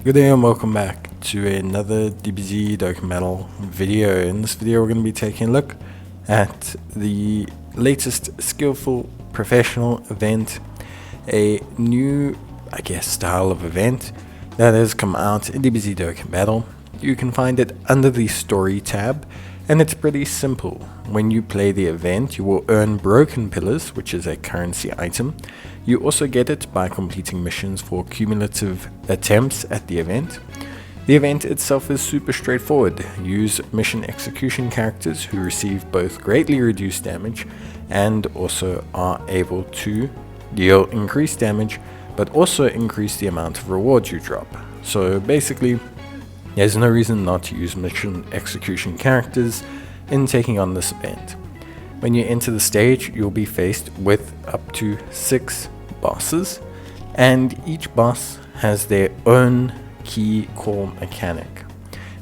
Good day and welcome back to another DBZ Dokkan Battle video. In this video we're going to be taking a look at the latest Skillful Professional event, a new, style of event that has come out in DBZ Dokkan Battle. You can find it under the Story tab, and it's pretty simple. When you play the event, you will earn Boken Pillars, which is a currency item. You also get it by completing missions for cumulative attempts at the event. The event itself is super straightforward. Use mission execution characters who receive both greatly reduced damage and also are able to deal increased damage, but also increase the amount of rewards you drop. So basically, there's no reason not to use mission execution characters in taking on this event. When you enter the stage, you'll be faced with up to 6 bosses, and each boss has their own key core mechanic.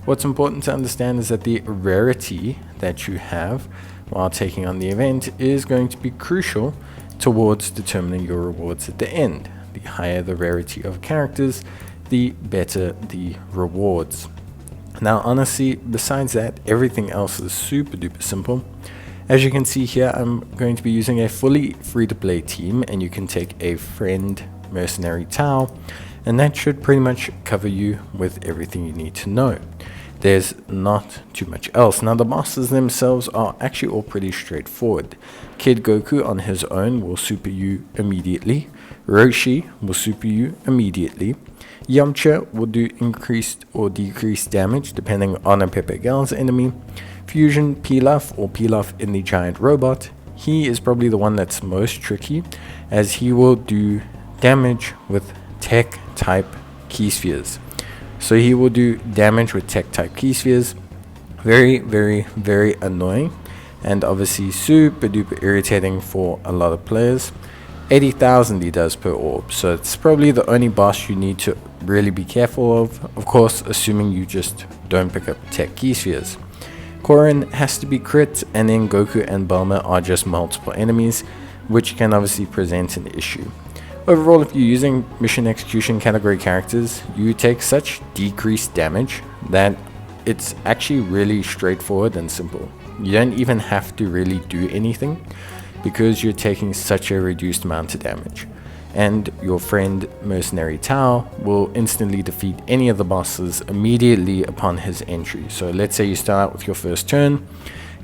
What's important to understand is that the rarity that you have while taking on the event is going to be crucial towards determining your rewards at the end. The higher the rarity of characters, the better the rewards. Now honestly, besides that, everything else is super duper simple. As you can see here, I'm going to be using a fully free-to-play team, and you can take a friend mercenary Tau, and that should pretty much cover you with everything you need to know. There's not too much else. Now the bosses themselves are actually all pretty straightforward. Kid Goku on his own will super you immediately. Roshi will super you immediately. Yamcha will do increased or decreased damage depending on a Pepe Gal's enemy. Fusion Pilaf, or Pilaf in the giant robot, he is probably the one that's most tricky, as he will do damage with tech type key spheres. So he will do damage with tech type key spheres. Very, very, very annoying, and obviously super duper irritating for a lot of players. 80,000 he does per orb, so it's probably the only boss you need to really be careful of course assuming you just don't pick up tech key spheres. Korin has to be crit, and then Goku and Bulma are just multiple enemies, which can obviously present an issue. Overall, if you're using mission execution category characters, you take such decreased damage that it's actually really straightforward and simple. You don't even have to really do anything, because you're taking such a reduced amount of damage. And your friend Mercenary Tau will instantly defeat any of the bosses immediately upon his entry. So let's say you start out with your first turn,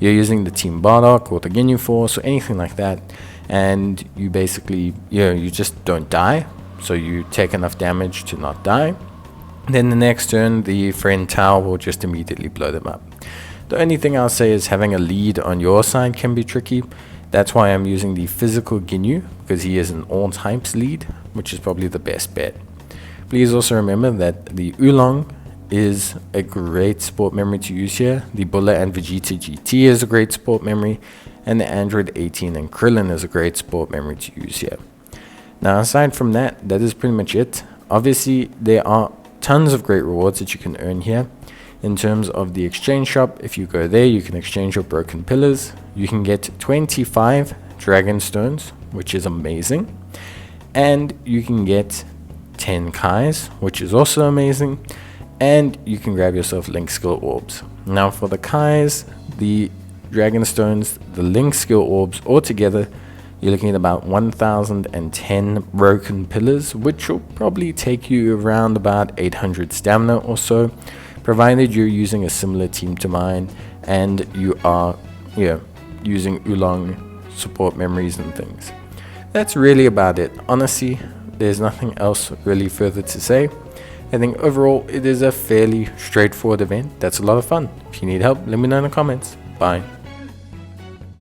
you're using the Team Bardock or the Ginyu Force or anything like that, and you basically, you just don't die, so you take enough damage to not die. Then the next turn, the friend Tau will just immediately blow them up. The only thing I'll say is having a lead on your side can be tricky. That's why I'm using the physical Ginyu, because he is an all types lead, which is probably the best bet. Please also remember that the Oolong is a great support memory to use here. The Bulla and Vegeta GT is a great support memory, and the Android 18 and Krillin is a great support memory to use here. Now aside from that, that is pretty much it. Obviously there are tons of great rewards that you can earn here. In terms of the exchange shop, if you go there, you can exchange your Boken Pillars. You can get 25 Dragon Stones, which is amazing. And you can get 10 Kais, which is also amazing. And you can grab yourself Link Skill Orbs. Now for the Kais, the Dragon Stones, the Link Skill Orbs, altogether, you're looking at about 1010 Boken Pillars, which will probably take you around about 800 stamina or so, provided you're using a similar team to mine and you are using Oolong support memories and things. That's really about it. Honestly, there's nothing else really further to say. I think overall it is a fairly straightforward event that's a lot of fun. If you need help, let me know in the comments. Bye.